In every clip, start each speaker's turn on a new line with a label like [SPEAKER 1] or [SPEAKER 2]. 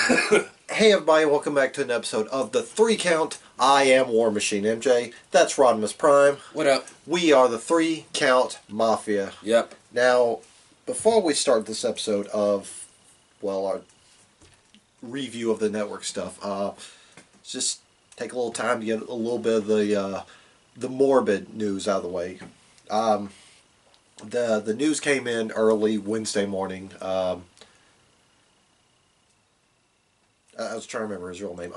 [SPEAKER 1] Hey everybody, welcome back to an episode of the 3 Count. I am War Machine MJ. That's Rodimus Prime.
[SPEAKER 2] What up?
[SPEAKER 1] We are the 3 Count Mafia.
[SPEAKER 2] Yep.
[SPEAKER 1] Now, before we start this episode of, well, our review of the network stuff, just take a little time to get a little bit of the morbid news out of the way. The news came in early Wednesday morning. I was trying to remember his real name.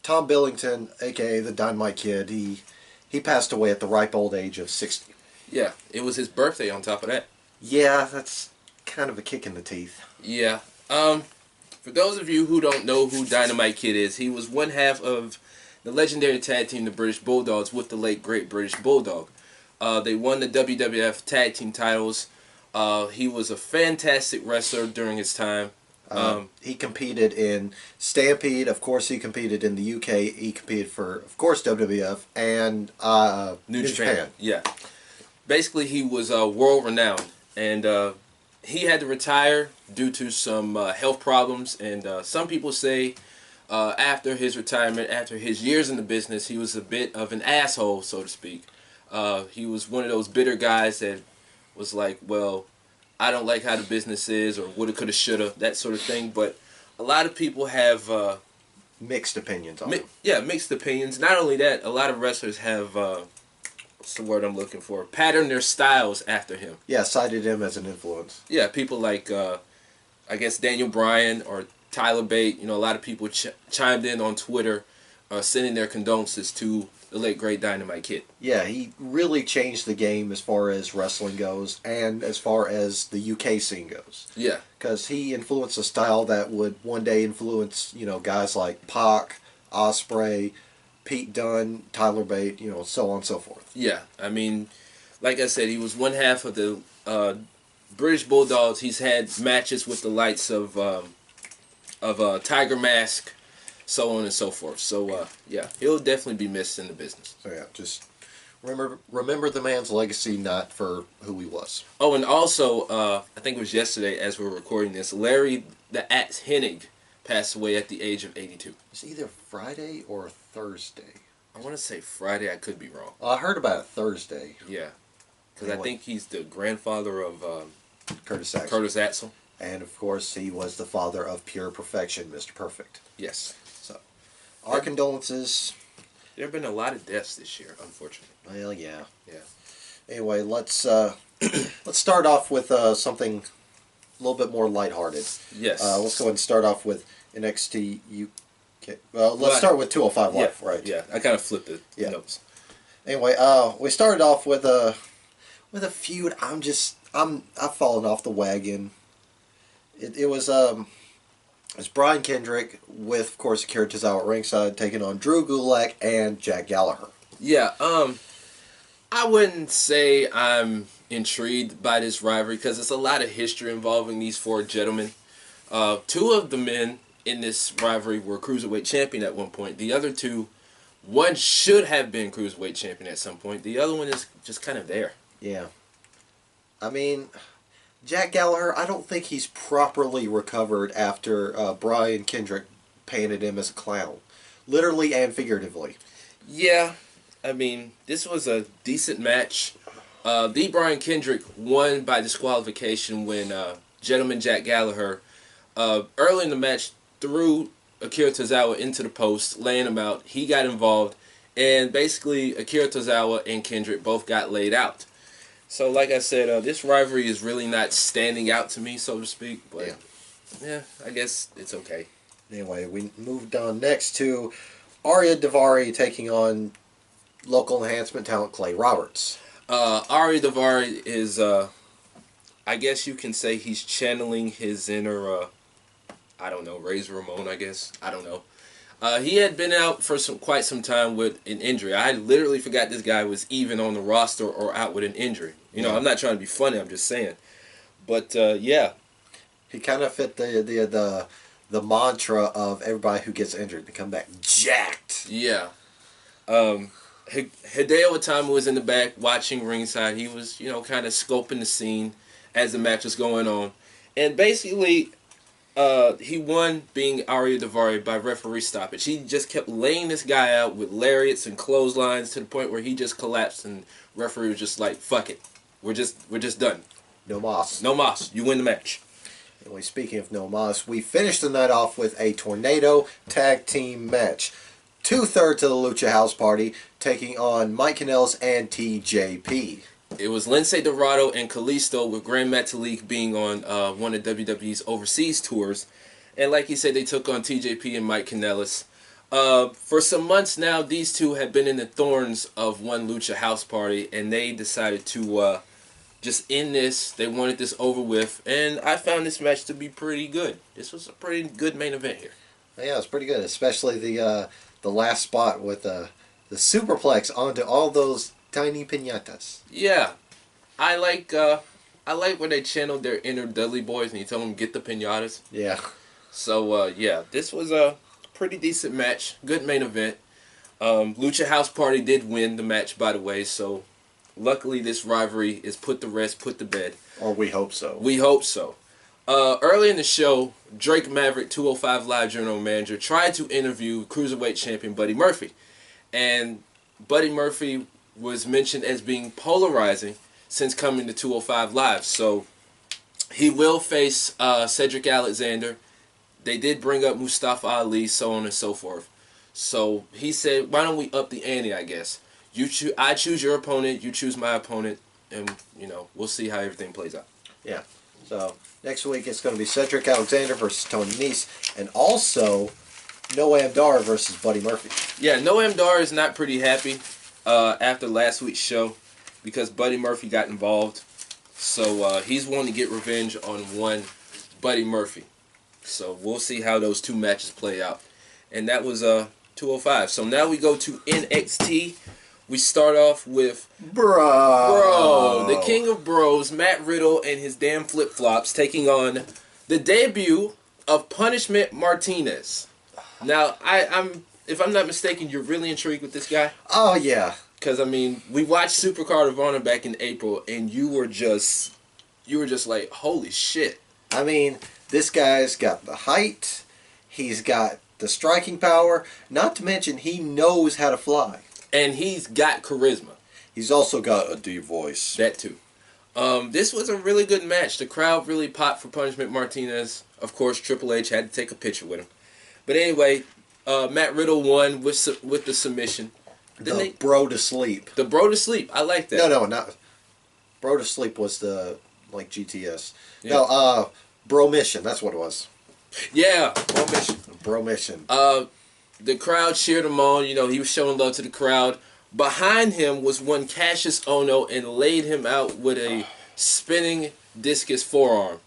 [SPEAKER 1] Tom Billington, aka the Dynamite Kid, he passed away at the ripe old age of 60.
[SPEAKER 2] Yeah, it was his birthday on top of that.
[SPEAKER 1] Yeah, that's kind of a kick in the teeth.
[SPEAKER 2] Yeah. For those of you who don't know who Dynamite Kid is, he was one half of the legendary tag team, the British Bulldogs, with the late great British Bulldog. They won the WWF tag team titles. He was a fantastic wrestler during his time.
[SPEAKER 1] He competed in Stampede. Of course, he competed in the UK. He competed for, of course, WWF and New Japan.
[SPEAKER 2] Yeah. Basically, he was world renowned, and he had to retire due to some health problems. And some people say after his retirement, after his years in the business, he was a bit of an asshole, so to speak. He was one of those bitter guys that was like, well, I don't like how the business is, or woulda, coulda, shoulda, that sort of thing. But a lot of people have
[SPEAKER 1] mixed opinions on him.
[SPEAKER 2] Yeah, mixed opinions. Not only that, a lot of wrestlers have what's the word I'm looking for? Patterned their styles after him.
[SPEAKER 1] Yeah, cited him as an influence.
[SPEAKER 2] Yeah, people like I guess Daniel Bryan or Tyler Bate. You know, a lot of people chimed in on Twitter, sending their condolences to the late great Dynamite Kid.
[SPEAKER 1] Yeah, he really changed the game as far as wrestling goes and as far as the UK scene goes.
[SPEAKER 2] Yeah.
[SPEAKER 1] Because he influenced a style that would one day influence, you know, guys like Pac, Ospreay, Pete Dunne, Tyler Bate, you know, so on and so forth.
[SPEAKER 2] Yeah, I mean, like I said, he was one half of the British Bulldogs. He's had matches with the likes of Tiger Mask, so on and so forth. So yeah, he'll definitely be missed in the business.
[SPEAKER 1] So yeah, just remember the man's legacy, not for who he was.
[SPEAKER 2] Oh, and also, I think it was yesterday as we were recording this, Larry the Axe Hennig passed away at the age of 82.
[SPEAKER 1] It's either Friday or Thursday.
[SPEAKER 2] I want to say Friday. I could be wrong.
[SPEAKER 1] I heard about it Thursday.
[SPEAKER 2] Yeah, because I think he's the grandfather of
[SPEAKER 1] Curtis Axel.
[SPEAKER 2] Curtis Axel.
[SPEAKER 1] And of course, he was the father of Pure Perfection, Mr. Perfect.
[SPEAKER 2] Yes.
[SPEAKER 1] So, our condolences.
[SPEAKER 2] There have been a lot of deaths this year, unfortunately.
[SPEAKER 1] Well, yeah.
[SPEAKER 2] Yeah.
[SPEAKER 1] Anyway, let's let's start off with something a little bit more lighthearted.
[SPEAKER 2] Yes.
[SPEAKER 1] Let's go ahead and start off with NXT UK. Well, let's start with 205 Live,
[SPEAKER 2] yeah,
[SPEAKER 1] right?
[SPEAKER 2] Yeah, I kind of flipped the notes.
[SPEAKER 1] Anyway, we started off with a feud. I've fallen off the wagon. It was Brian Kendrick with, of course, Akira Tozawa at ringside, taking on Drew Gulak and Jack Gallagher.
[SPEAKER 2] Yeah, I wouldn't say I'm intrigued by this rivalry because there's a lot of history involving these four gentlemen. Two of the men in this rivalry were Cruiserweight champion at one point. The other two, one should have been Cruiserweight champion at some point. The other one is just kind of there.
[SPEAKER 1] Yeah. I mean, Jack Gallagher, I don't think he's properly recovered after Brian Kendrick painted him as a clown. Literally and figuratively.
[SPEAKER 2] Yeah. I mean, this was a decent match. The Brian Kendrick won by disqualification when Gentleman Jack Gallagher, early in the match, threw Akira Tozawa into the post, laying him out. He got involved, and basically Akira Tozawa and Kendrick both got laid out. So, like I said, this rivalry is really not standing out to me, so to speak. But yeah, I guess it's okay.
[SPEAKER 1] Anyway, we moved on next to Arya Daivari taking on local enhancement talent Clay Roberts.
[SPEAKER 2] Ari Daivari is, I guess you can say he's channeling his inner, I don't know, Razor Ramon, I guess. I don't know. He had been out for quite some time with an injury. I literally forgot this guy was even on the roster or out with an injury. You know, I'm not trying to be funny, I'm just saying. But, yeah.
[SPEAKER 1] He kind of fit the mantra of everybody who gets injured to come back jacked.
[SPEAKER 2] Yeah. Hideo Itami was in the back watching ringside. He was, you know, kind of scoping the scene as the match was going on. And basically, He won being Arya Daivari by referee stoppage. He just kept laying this guy out with lariats and clotheslines to the point where he just collapsed, and referee was just like, "Fuck it, we're just done.
[SPEAKER 1] No mas.
[SPEAKER 2] No mas. You win the match."
[SPEAKER 1] Anyway, speaking of no mas, we finished the night off with a tornado tag team match. 2/3 of the Lucha House Party taking on Mike Kanellis and TJP.
[SPEAKER 2] It was Lince Dorado and Kalisto, with Grand Metalik being on one of WWE's overseas tours. And like you said, they took on TJP and Mike Kanellis. For some months now, these two have been in the thorns of one Lucha House Party, and they decided to just end this. They wanted this over with, and I found this match to be pretty good. This was a pretty good main event here.
[SPEAKER 1] Yeah, it's pretty good, especially the last spot with the superplex onto all those tiny piñatas.
[SPEAKER 2] Yeah, I like when they channeled their inner Dudley Boys and you tell them get the piñatas.
[SPEAKER 1] Yeah.
[SPEAKER 2] So yeah, this was a pretty decent match. Good main event. Lucha House Party did win the match, by the way. So luckily, this rivalry is put to rest, put to bed.
[SPEAKER 1] Or we hope so.
[SPEAKER 2] We hope so. Early in the show, Drake Maverick, 205 Live General Manager, tried to interview Cruiserweight Champion Buddy Murphy. And Buddy Murphy was mentioned as being polarizing since coming to 205 Live. So he will face Cedric Alexander. They did bring up Mustafa Ali, so on and so forth. So he said, why don't we up the ante, I guess. I choose your opponent, you choose my opponent, and, we'll see how everything plays out.
[SPEAKER 1] Yeah. So next week it's going to be Cedric Alexander versus Tony Nese, and also Noam Dar versus Buddy Murphy.
[SPEAKER 2] Yeah, Noam Dar is not pretty happy after last week's show because Buddy Murphy got involved. So he's wanting to get revenge on one Buddy Murphy. So we'll see how those two matches play out. And that was 205. So now we go to NXT. We start off with Bro, the King of Bros, Matt Riddle and his damn flip-flops taking on the debut of Punishment Martinez. Now, if I'm not mistaken, you're really intrigued with this guy?
[SPEAKER 1] Oh, yeah.
[SPEAKER 2] Because, we watched Supercard of Honor back in April, and you were just like, holy shit.
[SPEAKER 1] This guy's got the height, he's got the striking power, not to mention he knows how to fly.
[SPEAKER 2] And he's got charisma.
[SPEAKER 1] He's also got a deep voice.
[SPEAKER 2] That too. This was a really good match. The crowd really popped for Punishment Martinez. Of course, Triple H had to take a picture with him. But anyway, Matt Riddle won with the submission.
[SPEAKER 1] Bro to sleep.
[SPEAKER 2] The bro to sleep. I like that.
[SPEAKER 1] No, not bro to sleep was the GTS.
[SPEAKER 2] Yeah.
[SPEAKER 1] No, bro mission. That's what it was.
[SPEAKER 2] Yeah, bro mission.
[SPEAKER 1] Bro mission.
[SPEAKER 2] The crowd cheered him on. He was showing love to the crowd. Behind him was one Cassius Ono and laid him out with a spinning discus forearm.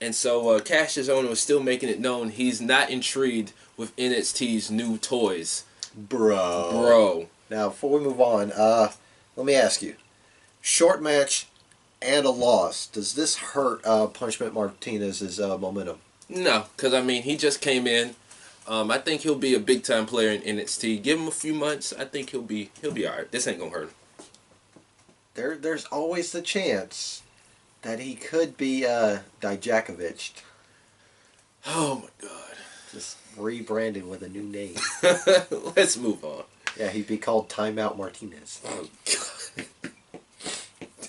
[SPEAKER 2] And so Cassius Ono is still making it known he's not intrigued with NXT's new toys.
[SPEAKER 1] Bro. Now, before we move on, let me ask you. Short match and a loss. Does this hurt Punishment Martinez's momentum?
[SPEAKER 2] No, because, he just came in. I think he'll be a big-time player in NXT. Give him a few months. I think he'll be all right. This ain't going to hurt him.
[SPEAKER 1] There's always the chance that he could be Dijakovic.
[SPEAKER 2] Oh, my God.
[SPEAKER 1] Just rebranded with a new name.
[SPEAKER 2] Let's move on.
[SPEAKER 1] Yeah, he'd be called Timeout Martinez.
[SPEAKER 2] Oh, God.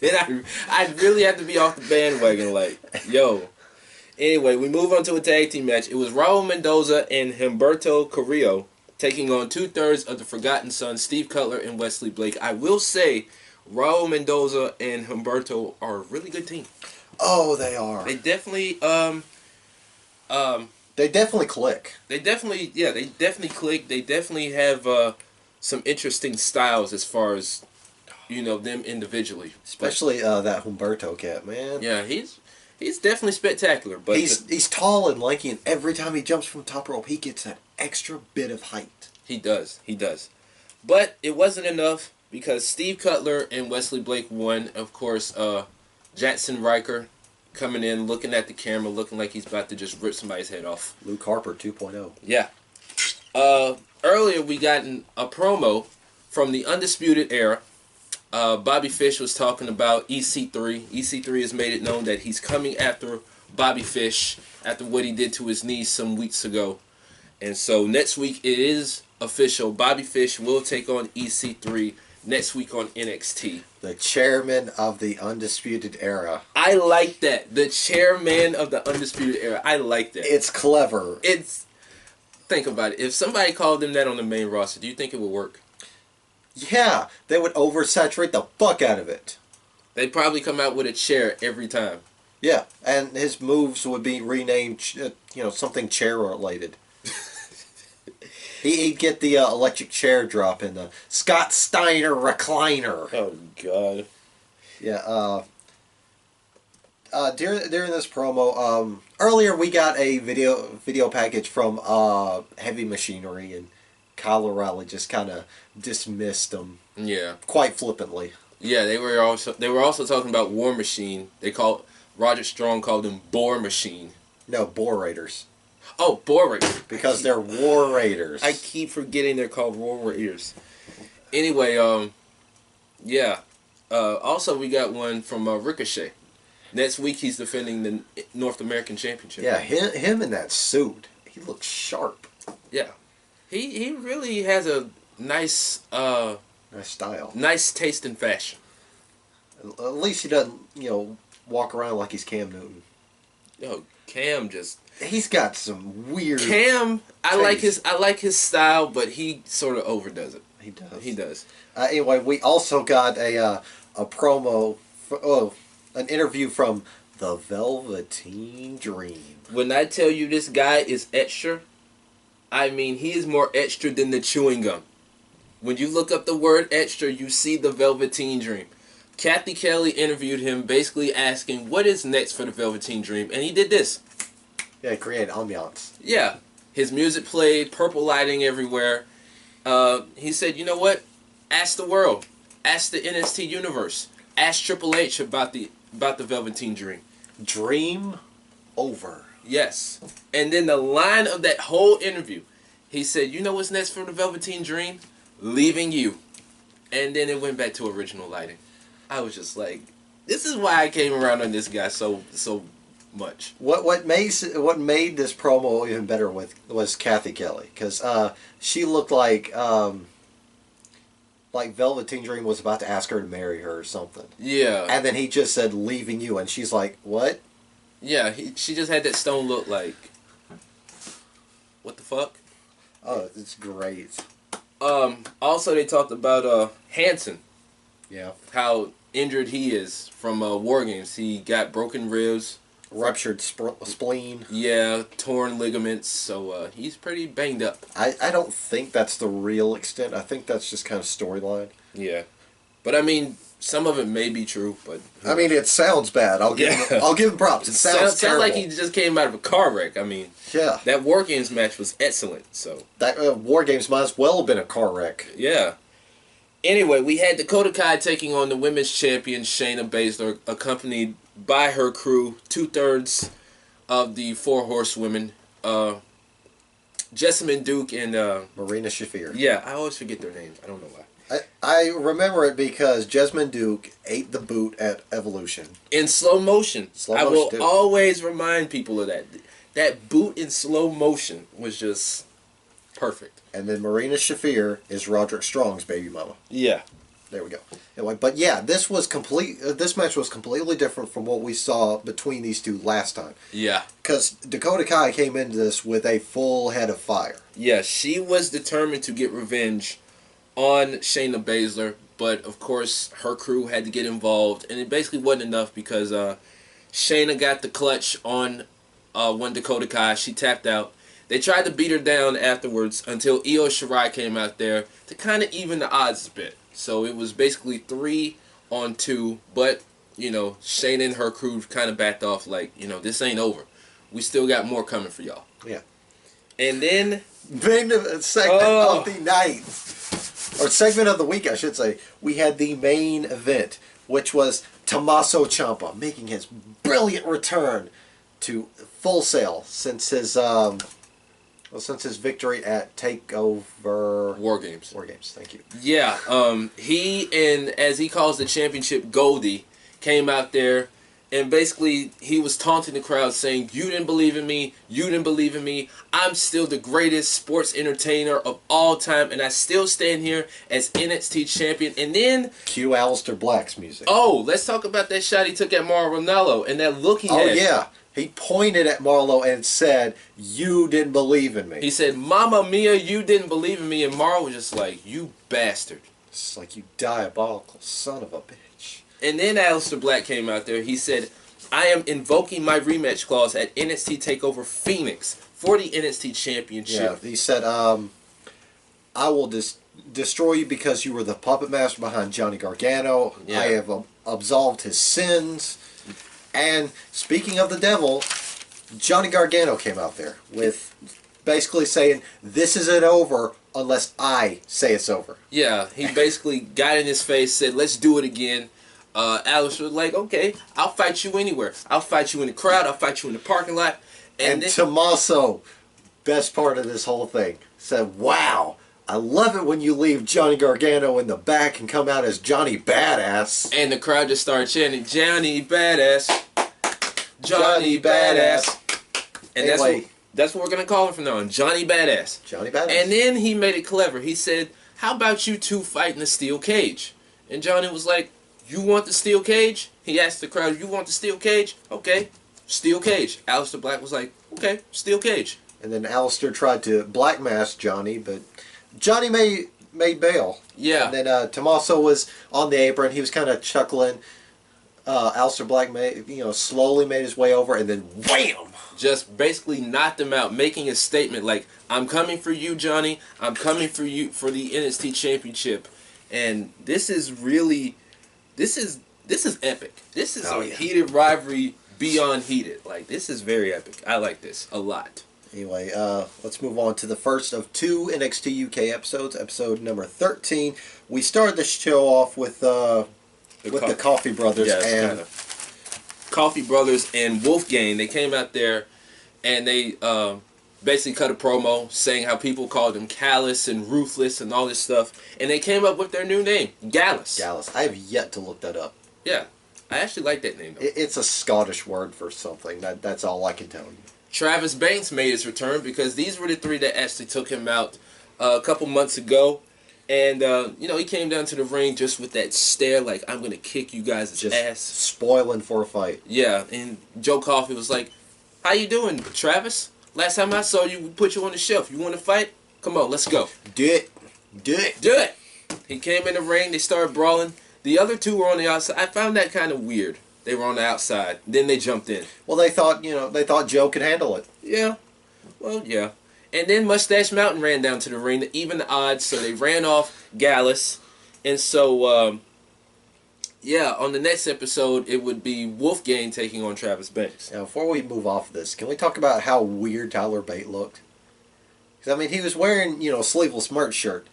[SPEAKER 2] Then I really have to be off the bandwagon, like, yo. Anyway, we move on to a tag team match. It was Raul Mendoza and Humberto Carrillo taking on 2/3 of the Forgotten Sons, Steve Cutler and Wesley Blake. I will say, Raul Mendoza and Humberto are a really good team.
[SPEAKER 1] Oh, they are.
[SPEAKER 2] They definitely,
[SPEAKER 1] they definitely click.
[SPEAKER 2] They definitely click. They definitely have some interesting styles as far as, them individually.
[SPEAKER 1] Especially that Humberto cat, man.
[SPEAKER 2] Yeah, he's definitely spectacular. But
[SPEAKER 1] he's tall and lanky, and every time he jumps from top rope, he gets that extra bit of height.
[SPEAKER 2] He does. But it wasn't enough because Steve Cutler and Wesley Blake won. Of course, Jackson Riker coming in, looking at the camera, looking like he's about to just rip somebody's head off.
[SPEAKER 1] Luke Harper 2.0.
[SPEAKER 2] Yeah. Earlier, we got a promo from the Undisputed Era. Bobby Fish was talking about EC3. EC3 has made it known that he's coming after Bobby Fish after what he did to his knee some weeks ago. And so next week it is official. Bobby Fish will take on EC3 next week on NXT.
[SPEAKER 1] The chairman of the Undisputed Era.
[SPEAKER 2] I like that. The chairman of the Undisputed Era. I like that.
[SPEAKER 1] It's clever.
[SPEAKER 2] Think about it. If somebody called him that on the main roster, do you think it would work?
[SPEAKER 1] Yeah, they would oversaturate the fuck out of it.
[SPEAKER 2] They'd probably come out with a chair every time.
[SPEAKER 1] Yeah, and his moves would be renamed, something chair related. He'd get the electric chair drop in the Scott Steiner recliner.
[SPEAKER 2] Oh God.
[SPEAKER 1] Yeah. During this promo, earlier we got a video package from Heavy Machinery, and Kyle O'Reilly just kind of dismissed them.
[SPEAKER 2] Yeah.
[SPEAKER 1] Quite flippantly.
[SPEAKER 2] Yeah, they were also talking about War Machine. Roger Strong called them Boar Machine.
[SPEAKER 1] No, Boar Raiders.
[SPEAKER 2] Oh, Boar Raiders.
[SPEAKER 1] Because they're War Raiders.
[SPEAKER 2] I keep forgetting they're called War Raiders. Anyway, yeah. Also, we got one from Ricochet. Next week, he's defending the North American Championship.
[SPEAKER 1] Yeah, him in that suit. He looks sharp.
[SPEAKER 2] Yeah. He really has a nice...
[SPEAKER 1] nice style.
[SPEAKER 2] Nice taste in fashion.
[SPEAKER 1] At least he doesn't, walk around like he's Cam Newton.
[SPEAKER 2] Yo, Cam just...
[SPEAKER 1] He's got some weird...
[SPEAKER 2] Cam, I like his style, but he sort of overdoes it.
[SPEAKER 1] He does.
[SPEAKER 2] He does.
[SPEAKER 1] Anyway, we also got a promo... an interview from the Velveteen Dream.
[SPEAKER 2] When I tell you this guy is extra, I mean he is more extra than the chewing gum. When you look up the word extra, you see the Velveteen Dream. Kathy Kelly interviewed him basically asking what is next for the Velveteen Dream, and he did this.
[SPEAKER 1] Yeah, he created ambiance.
[SPEAKER 2] Yeah. His music played, purple lighting everywhere. He said, you know what? Ask the world. Ask the NXT universe. Ask Triple H about the Velveteen Dream.
[SPEAKER 1] Dream over.
[SPEAKER 2] Yes. And then the line of that whole interview, he said, you know what's next for the Velveteen Dream? Leaving you. And then it went back to original lighting. I was just like, this is why I came around on this guy so much.
[SPEAKER 1] What made this promo even better was Kathy Kelly, because she looked like Velveteen Dream was about to ask her to marry her or something.
[SPEAKER 2] Yeah.
[SPEAKER 1] And then he just said leaving you, and she's like, what?
[SPEAKER 2] Yeah, she just had that stone look like, what the fuck?
[SPEAKER 1] Oh, it's great.
[SPEAKER 2] Also they talked about Hanson.
[SPEAKER 1] Yeah.
[SPEAKER 2] How injured he is from War Games. He got broken ribs.
[SPEAKER 1] Ruptured spleen.
[SPEAKER 2] Yeah, torn ligaments. So he's pretty banged up.
[SPEAKER 1] I don't think that's the real extent. I think that's just kind of storyline.
[SPEAKER 2] Yeah. But I mean, some of it may be true, but...
[SPEAKER 1] I mean, it sounds bad. I'll give him props. It sounds terrible.
[SPEAKER 2] Like he just came out of a car wreck. I mean,
[SPEAKER 1] yeah.
[SPEAKER 2] That War Games match was excellent, so...
[SPEAKER 1] That War Games might as well have been a car wreck.
[SPEAKER 2] Yeah. Anyway, we had Dakota Kai taking on the women's champion, Shayna Baszler, accompanied by her crew, 2/3 of the 4 horsewomen, Jessamine Duke and...
[SPEAKER 1] Marina Shafir.
[SPEAKER 2] Yeah, I always forget their names. I don't know why.
[SPEAKER 1] I remember it because Jessamine Duke ate the boot at Evolution.
[SPEAKER 2] In slow motion. I will
[SPEAKER 1] too.
[SPEAKER 2] always remind people of that. That boot in slow motion was just perfect.
[SPEAKER 1] And then Marina Shafir is Roderick Strong's baby mama.
[SPEAKER 2] Yeah.
[SPEAKER 1] There we go. Anyway, but yeah, this match was completely different from what we saw between these two last time.
[SPEAKER 2] Yeah.
[SPEAKER 1] Because Dakota Kai came into this with a full head of fire.
[SPEAKER 2] Yeah, she was determined to get revenge on Shayna Baszler, but of course her crew had to get involved, and it basically wasn't enough because Shayna got the clutch on one Dakota Kai. She tapped out. They tried to beat her down afterwards until Io Shirai came out there to kind of even the odds a bit. So it was basically 3-on-2, but, Shayna and her crew kind of backed off like, this ain't over. We still got more coming for y'all.
[SPEAKER 1] Yeah.
[SPEAKER 2] And then...
[SPEAKER 1] Main segment of the night. Or segment of the week, I should say. We had the main event, which was Tommaso Ciampa making his brilliant return to Full Sail since his victory at TakeOver
[SPEAKER 2] War Games.
[SPEAKER 1] War Games, thank you.
[SPEAKER 2] Yeah, he and, as he calls the championship, Goldie, came out there And basically, he was taunting the crowd, saying, "You didn't believe in me. You didn't believe in me. I'm still the greatest sports entertainer of all time, and I still stand here as NXT champion." And then,
[SPEAKER 1] cue Aleister Black's music.
[SPEAKER 2] oh, let's talk about that shot he took at Mauro Ranallo and that look he had.
[SPEAKER 1] Oh yeah, he pointed at Marlo and said, "You didn't believe in me."
[SPEAKER 2] He said, "Mamma mia, you didn't believe in me," and Mauro was just like, "You bastard."
[SPEAKER 1] It's like, you diabolical son of a bitch.
[SPEAKER 2] And then Aleister Black came out there. He said, "I am invoking my rematch clause at NXT TakeOver Phoenix for the NXT Championship."
[SPEAKER 1] Yeah, he said, "I will destroy you because you were the puppet master behind Johnny Gargano.
[SPEAKER 2] Yeah.
[SPEAKER 1] I have absolved his sins." And speaking of the devil, Johnny Gargano came out there with basically saying, "This isn't over unless I say it's over."
[SPEAKER 2] Yeah, he basically got in his face, said, "Let's do it again." Aleister was like, "Okay, I'll fight you anywhere. I'll fight you in the crowd. I'll fight you in the parking lot."
[SPEAKER 1] And
[SPEAKER 2] then,
[SPEAKER 1] Tommaso, best part of this whole thing, said, "Wow, I love it when you leave Johnny Gargano in the back and come out as Johnny Badass."
[SPEAKER 2] and the crowd just started chanting, "Johnny Badass, Johnny Badass." And
[SPEAKER 1] Anyway,
[SPEAKER 2] that's what we're gonna call him from now on, Johnny Badass.
[SPEAKER 1] Johnny Badass.
[SPEAKER 2] And then he made it clever. He said, "How about you two fight in a steel cage?" And Johnny was like, "You want the steel cage?" He asked the crowd, "You want the steel cage?" "Okay, steel cage." Aleister Black was like, "Okay, steel cage."
[SPEAKER 1] And then Alistair tried to black mask Johnny, but Johnny made bail.
[SPEAKER 2] Yeah.
[SPEAKER 1] And then Tommaso was on the apron. He was kind of chuckling. Alistair Black slowly made his way over, and then wham!
[SPEAKER 2] Just basically knocked him out, making a statement like, "I'm coming for you, Johnny. I'm coming for you for the NXT Championship." And this is really, this is epic. This is a heated rivalry beyond heated. Like, this is very epic. I like this a lot.
[SPEAKER 1] Anyway, let's move on to the first of two NXT UK episodes, episode number 13. We started the show off with the Coffee Brothers.
[SPEAKER 2] Yes,
[SPEAKER 1] and
[SPEAKER 2] kind of. Coffee Brothers and Wolfgang, they came out there and they basically cut a promo saying how people called them callous and ruthless and all this stuff. And they came up with their new name, Gallus.
[SPEAKER 1] Gallus. I have yet to look that up.
[SPEAKER 2] Yeah. I actually like that name, though.
[SPEAKER 1] It's a Scottish word for something. That's all I can tell you.
[SPEAKER 2] Travis Banks made his return because these were the three that actually took him out a couple months ago. And, he came down to the ring just with that stare like, "I'm going to kick you guys'
[SPEAKER 1] Just
[SPEAKER 2] ass."
[SPEAKER 1] spoiling for a fight.
[SPEAKER 2] Yeah, and Joe Coffey was like, "How you doing, Travis? Last time I saw you, we put you on the shelf. You want to fight? Come on, let's go."
[SPEAKER 1] Do it. Do it.
[SPEAKER 2] Do it! He came in the ring. They started brawling. The other two were on the outside. I found that kind of weird. They were on the outside. Then they jumped in.
[SPEAKER 1] Well, they thought Joe could handle it.
[SPEAKER 2] Yeah. Well, yeah. And then Mustache Mountain ran down to the ring to even the odds, so they ran off Gallus. And so, on the next episode, it would be Wolfgang taking on Travis Banks.
[SPEAKER 1] Now, before we move off of this, can we talk about how weird Tyler Bate looked? Because, I mean, he was wearing, a sleeveless merch shirt.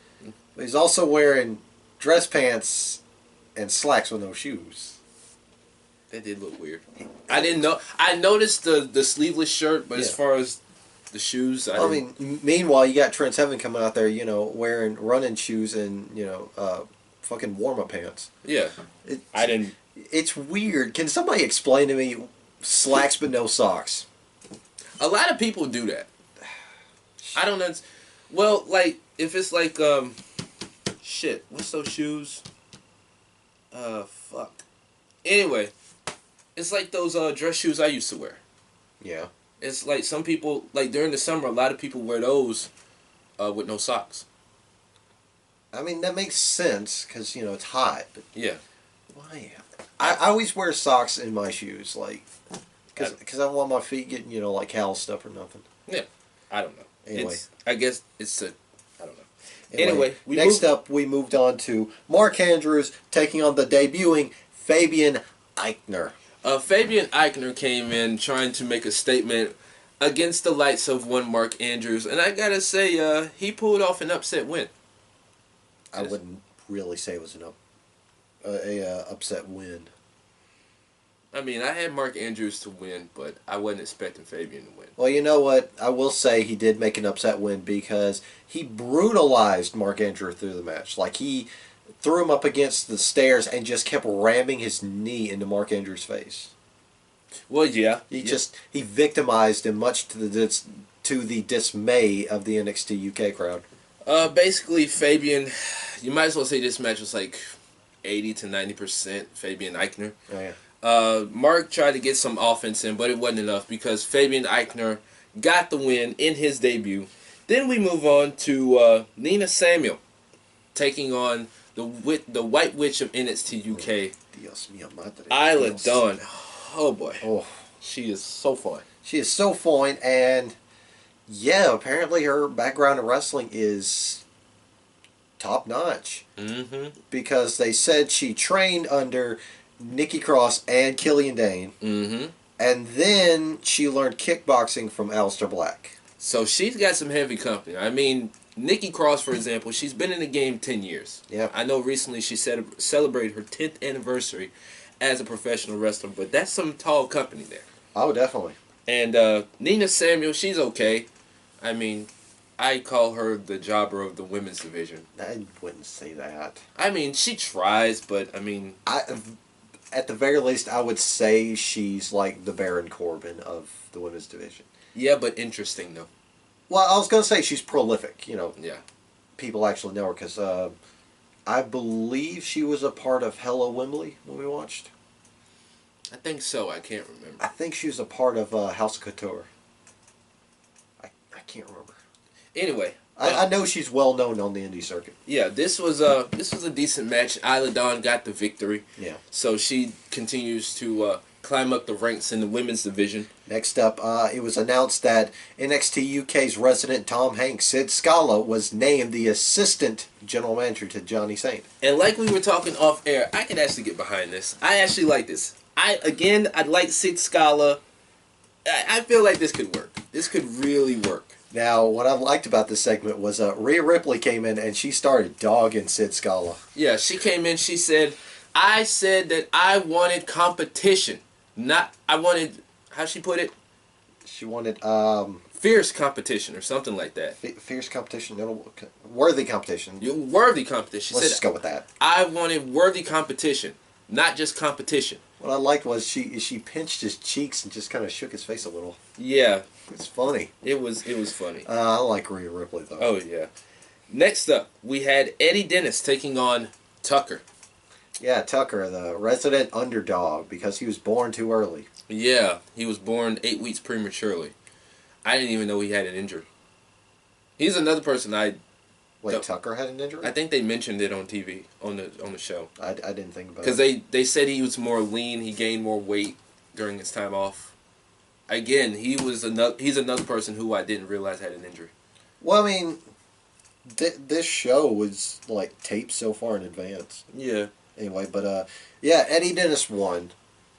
[SPEAKER 1] But he's also wearing dress pants and slacks with no shoes.
[SPEAKER 2] That did look weird. I didn't know. I noticed the sleeveless shirt, but as far as the shoes, I
[SPEAKER 1] mean, meanwhile, you got Trent Seven coming out there, wearing running shoes and, fucking warm-up pants.
[SPEAKER 2] Yeah. I didn't.
[SPEAKER 1] It's weird. Can somebody explain to me slacks but no socks?
[SPEAKER 2] A lot of people do that. I don't know. Well, like, if it's like, shit, what's those shoes? Fuck. Anyway, it's like those dress shoes I used to wear.
[SPEAKER 1] Yeah.
[SPEAKER 2] It's like some people, like during the summer, a lot of people wear those with no socks.
[SPEAKER 1] I mean, that makes sense because, it's hot. But
[SPEAKER 2] yeah.
[SPEAKER 1] Why? I always wear socks in my shoes, like, because I don't want my feet getting, like, calloused up or nothing.
[SPEAKER 2] Yeah. I don't know.
[SPEAKER 1] Anyway.
[SPEAKER 2] I guess it's I don't know.
[SPEAKER 1] Anyway, next up, we moved on to Mark Andrews taking on the debuting Fabian Eichner.
[SPEAKER 2] Fabian Eichner came in trying to make a statement against the likes of one Mark Andrews, and I gotta say, he pulled off an upset win.
[SPEAKER 1] I wouldn't really say it was an upset win.
[SPEAKER 2] I mean, I had Mark Andrews to win, but I wasn't expecting Fabian to win.
[SPEAKER 1] Well, you know what? I will say he did make an upset win because he brutalized Mark Andrews through the match. Like, he threw him up against the stairs and just kept ramming his knee into Mark Andrews' face.
[SPEAKER 2] Well, yeah.
[SPEAKER 1] He victimized him much to the dismay of the NXT UK crowd.
[SPEAKER 2] Basically, Fabian, you might as well say this match was like 80 to 90% Fabian Eichner.
[SPEAKER 1] Oh yeah.
[SPEAKER 2] Mark tried to get some offense in, but it wasn't enough because Fabian Eichner got the win in his debut. Then we move on to Nina Samuel taking on the White Witch of NXT UK,
[SPEAKER 1] Dios mío, madre.
[SPEAKER 2] Isla
[SPEAKER 1] Dios.
[SPEAKER 2] Dawn. Oh boy,
[SPEAKER 1] Oh,
[SPEAKER 2] she is so fun.
[SPEAKER 1] she is so fine, and yeah, apparently her background in wrestling is top notch.
[SPEAKER 2] Mm-hmm.
[SPEAKER 1] Because they said she trained under Nikki Cross and Killian Dane,
[SPEAKER 2] Mm-hmm.
[SPEAKER 1] and then she learned kickboxing from Aleister Black.
[SPEAKER 2] So she's got some heavy company. I mean, Nikki Cross, for example, she's been in the game 10 years.
[SPEAKER 1] Yeah.
[SPEAKER 2] I know recently she celebrated her 10th anniversary as a professional wrestler, but that's some tall company there.
[SPEAKER 1] Oh, definitely.
[SPEAKER 2] And Nina Samuel, she's okay. I mean, I call her the jobber of the women's division.
[SPEAKER 1] I wouldn't say that.
[SPEAKER 2] I mean, she tries, but I mean...
[SPEAKER 1] At the very least, I would say she's like the Baron Corbin of the women's division.
[SPEAKER 2] Yeah, but interesting, though.
[SPEAKER 1] Well, I was going to say she's prolific. You know,
[SPEAKER 2] Yeah.
[SPEAKER 1] people actually know her because I believe she was a part of Hello Wembley when we watched.
[SPEAKER 2] I think so. I can't remember.
[SPEAKER 1] I think she was a part of House of Couture. I can't remember.
[SPEAKER 2] Anyway.
[SPEAKER 1] I know she's well known on the indie circuit.
[SPEAKER 2] Yeah, this was a decent match. Isla Dawn got the victory.
[SPEAKER 1] Yeah.
[SPEAKER 2] So she continues to climb up the ranks in the women's division.
[SPEAKER 1] Next up, it was announced that NXT UK's resident Tom Hanks, Sid Scala, was named the assistant general manager to Johnny Saint.
[SPEAKER 2] And like we were talking off air, I could actually get behind this. I actually like this. I like Sid Scala. I feel like this could work. This could really work.
[SPEAKER 1] Now, what I liked about this segment was Rhea Ripley came in and she started dogging Sid Scala.
[SPEAKER 2] Yeah, she came in, she said, I said that I wanted competition. I wanted, how she put it?
[SPEAKER 1] She wanted
[SPEAKER 2] Fierce competition or something like that.
[SPEAKER 1] fierce competition, worthy competition.
[SPEAKER 2] Worthy competition.
[SPEAKER 1] Let's just go with that.
[SPEAKER 2] I wanted worthy competition, not just competition.
[SPEAKER 1] What I liked was she pinched his cheeks and just kind of shook his face a little.
[SPEAKER 2] Yeah.
[SPEAKER 1] It's funny.
[SPEAKER 2] It was funny.
[SPEAKER 1] I like Rhea Ripley, though.
[SPEAKER 2] Oh, yeah. Next up, we had Eddie Dennis taking on Tucker.
[SPEAKER 1] Yeah, Tucker, the resident underdog, because he was born too early.
[SPEAKER 2] Yeah, he was born 8 weeks prematurely. I didn't even know he had an injury. He's another person
[SPEAKER 1] Wait, Tucker had an injury?
[SPEAKER 2] I think they mentioned it on TV, on the show.
[SPEAKER 1] I didn't think about it.
[SPEAKER 2] Because they said he was more lean, he gained more weight during his time off. Again, he's another person who I didn't realize had an injury.
[SPEAKER 1] Well, I mean, this show was, like, taped so far in advance.
[SPEAKER 2] Yeah.
[SPEAKER 1] Anyway, but, yeah, Eddie Dennis won.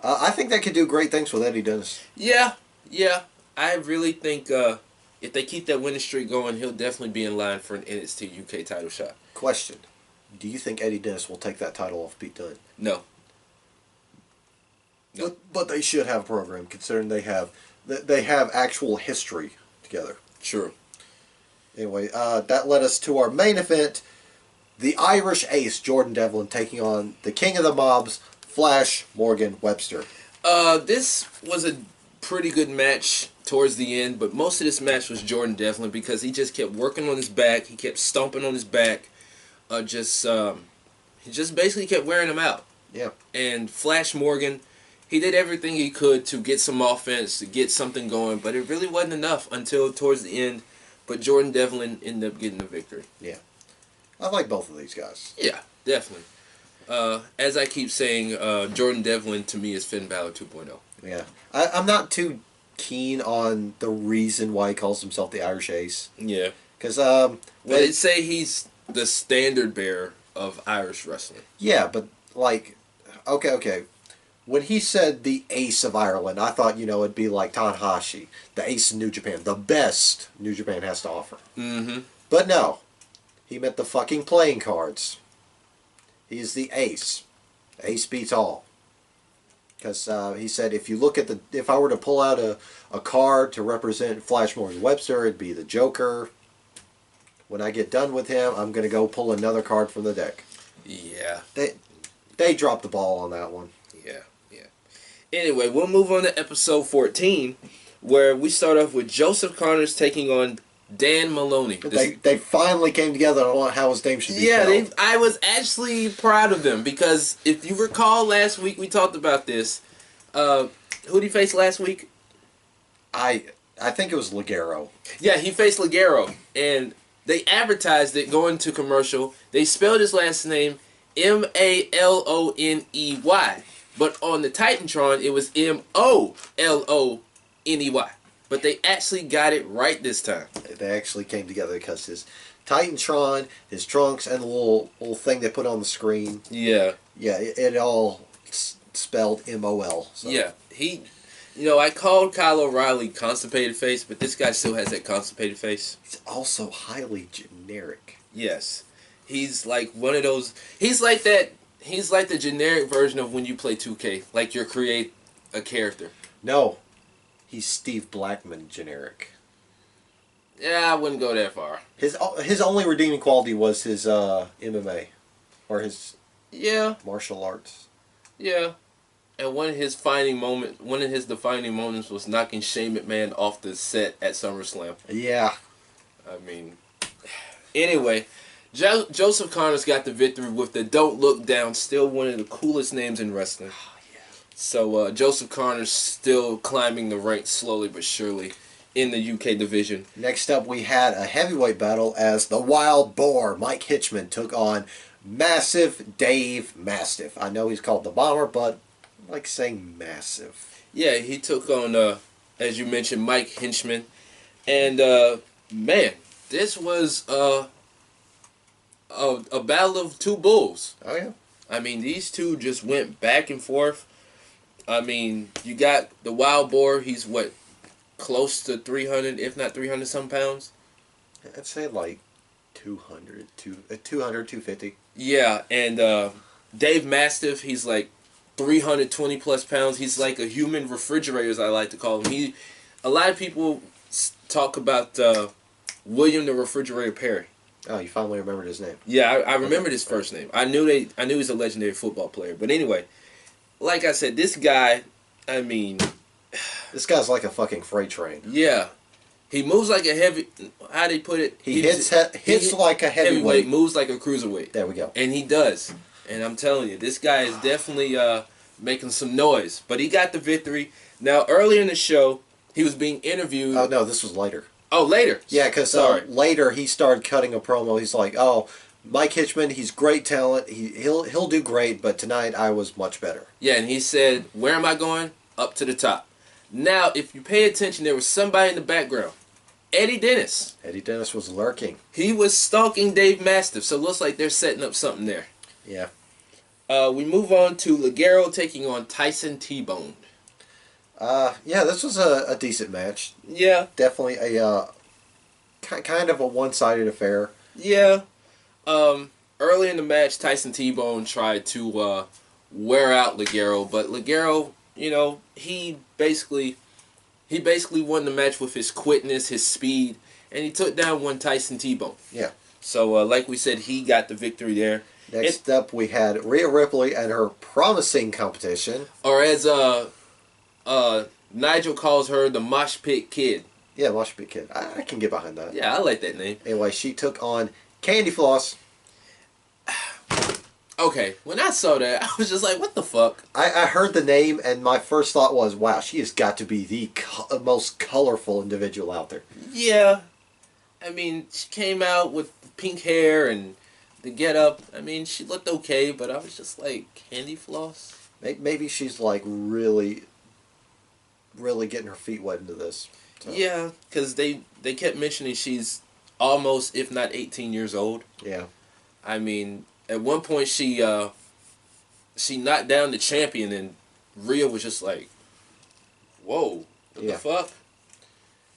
[SPEAKER 1] I think they could do great things with Eddie Dennis.
[SPEAKER 2] Yeah. I really think if they keep that winning streak going, he'll definitely be in line for an NXT UK title shot.
[SPEAKER 1] Question. Do you think Eddie Dennis will take that title off Pete Dunne?
[SPEAKER 2] No. No.
[SPEAKER 1] But they should have a program, considering they have actual history together.
[SPEAKER 2] True.
[SPEAKER 1] Anyway, that led us to our main event, the Irish Ace, Jordan Devlin, taking on the King of the Mobs, Flash Morgan Webster.
[SPEAKER 2] This was a pretty good match towards the end, but most of this match was Jordan Devlin because he just kept working on his back. He kept stomping on his back. He just basically kept wearing him out.
[SPEAKER 1] Yeah.
[SPEAKER 2] And Flash Morgan, he did everything he could to get some offense, to get something going, but it really wasn't enough until towards the end. But Jordan Devlin ended up getting the victory.
[SPEAKER 1] Yeah. I like both of these guys.
[SPEAKER 2] Yeah, definitely. As I keep saying, Jordan Devlin to me is Finn Balor 2.0.
[SPEAKER 1] Yeah. I'm not too keen on the reason why he calls himself the Irish Ace.
[SPEAKER 2] Yeah.
[SPEAKER 1] Because,
[SPEAKER 2] they say he's the standard bearer of Irish wrestling.
[SPEAKER 1] Yeah, but, like, okay. When he said the Ace of Ireland, I thought, it'd be like Tanahashi, the Ace of New Japan, the best New Japan has to offer.
[SPEAKER 2] Mm-hmm.
[SPEAKER 1] But no. He meant the fucking playing cards. He's the Ace. Ace beats all. Because he said, if I were to pull out a card to represent Flash Morgan Webster, it'd be the Joker. When I get done with him, I'm going to go pull another card from the deck.
[SPEAKER 2] Yeah.
[SPEAKER 1] They dropped the ball on that one.
[SPEAKER 2] Yeah. Anyway, we'll move on to episode 14, where we start off with Joseph Connors taking on Dan Maloney.
[SPEAKER 1] They finally came together on how his name should be spelled.
[SPEAKER 2] I was actually proud of them because if you recall last week we talked about this. Who did he face last week?
[SPEAKER 1] I think it was Ligero.
[SPEAKER 2] Yeah, he faced Ligero, and they advertised it going to commercial. They spelled his last name Maloney, but on the Titantron it was Moloney. But they actually got it right this time.
[SPEAKER 1] They actually came together because his Titantron, his trunks, and the little thing they put on the screen.
[SPEAKER 2] Yeah.
[SPEAKER 1] Yeah, it all spelled MOL. So.
[SPEAKER 2] Yeah, I called Kyle O'Reilly constipated face, but this guy still has that constipated face.
[SPEAKER 1] He's also highly generic.
[SPEAKER 2] Yes. He's like one of those, he's like the generic version of when you play 2K, like you create a character.
[SPEAKER 1] No, he's Steve Blackman generic.
[SPEAKER 2] Yeah, I wouldn't go that far.
[SPEAKER 1] His only redeeming quality was his MMA, or his martial arts.
[SPEAKER 2] Yeah. And one of his defining moments was knocking Shane McMahon off the set at SummerSlam.
[SPEAKER 1] Yeah.
[SPEAKER 2] I mean, anyway, Joseph Connors got the victory with the Don't Look Down, still one of the coolest names in wrestling.
[SPEAKER 1] Oh, yeah.
[SPEAKER 2] So Joseph Connors still climbing the ranks slowly but surely in the UK division.
[SPEAKER 1] Next up, we had a heavyweight battle as the Wild Boar, Mike Hitchman, took on Massive Dave Mastiff. I know he's called the Bomber, but I like saying Massive.
[SPEAKER 2] Yeah, he took on, as you mentioned, Mike Hinchman. And, man, this was a battle of two bulls.
[SPEAKER 1] Oh, yeah.
[SPEAKER 2] I mean, these two just went back and forth. I mean, you got the Wild Boar. He's, close to 300, if not 300 some pounds?
[SPEAKER 1] I'd say like 250.
[SPEAKER 2] Yeah, and Dave Mastiff, he's like 320 plus pounds. He's like a human refrigerator, as I like to call him. A lot of people talk about William the Refrigerator Perry.
[SPEAKER 1] Oh, you finally remembered his name.
[SPEAKER 2] Yeah, I remembered his first name. I knew he's a legendary football player. But anyway, like I said, this guy, I mean,
[SPEAKER 1] this guy's like a fucking freight train.
[SPEAKER 2] Yeah. He moves like a heavy, how do they put it?
[SPEAKER 1] He hits like a heavyweight.
[SPEAKER 2] Moves like a cruiserweight.
[SPEAKER 1] There we go.
[SPEAKER 2] And he does. And I'm telling you, this guy is definitely making some noise. But he got the victory. Now, earlier in the show, he was being interviewed.
[SPEAKER 1] Oh, no, this was later.
[SPEAKER 2] Oh, later.
[SPEAKER 1] Yeah, because later he started cutting a promo. He's like, oh, Mike Hitchman, he's great talent. He'll do great, but tonight I was much better.
[SPEAKER 2] Yeah, and he said, where am I going? Up to the top. Now, if you pay attention, there was somebody in the background. Eddie Dennis.
[SPEAKER 1] Eddie Dennis was lurking.
[SPEAKER 2] He was stalking Dave Mastiff, so it looks like they're setting up something there.
[SPEAKER 1] Yeah.
[SPEAKER 2] We move on to Ligero taking on Tyson T-Bone.
[SPEAKER 1] Yeah, this was a decent match.
[SPEAKER 2] Yeah.
[SPEAKER 1] Definitely a kind of a one-sided affair.
[SPEAKER 2] Yeah. Early in the match, Tyson T-Bone tried to wear out Ligero, but Ligero, he basically won the match with his quickness, his speed, and he took down one Tyson T-Bone.
[SPEAKER 1] Yeah.
[SPEAKER 2] So, like we said, he got the victory there.
[SPEAKER 1] Next up, we had Rhea Ripley and her promising competition.
[SPEAKER 2] Or as Nigel calls her, the Mosh Pit Kid.
[SPEAKER 1] Yeah, Mosh Pit Kid. I can get behind that.
[SPEAKER 2] Yeah, I like that name.
[SPEAKER 1] Anyway, she took on Candy Floss.
[SPEAKER 2] Okay, when I saw that, I was just like, what the fuck?
[SPEAKER 1] I heard the name, and my first thought was, wow, she has got to be the most colorful individual out there.
[SPEAKER 2] Yeah. I mean, she came out with pink hair and the get-up. I mean, she looked okay, but I was just like, Candy Floss?
[SPEAKER 1] Maybe she's like really getting her feet wet into this. So.
[SPEAKER 2] Yeah, because they kept mentioning she's almost, if not 18 years old.
[SPEAKER 1] Yeah.
[SPEAKER 2] I mean, at one point she knocked down the champion, and Rhea was just like, whoa, what the fuck?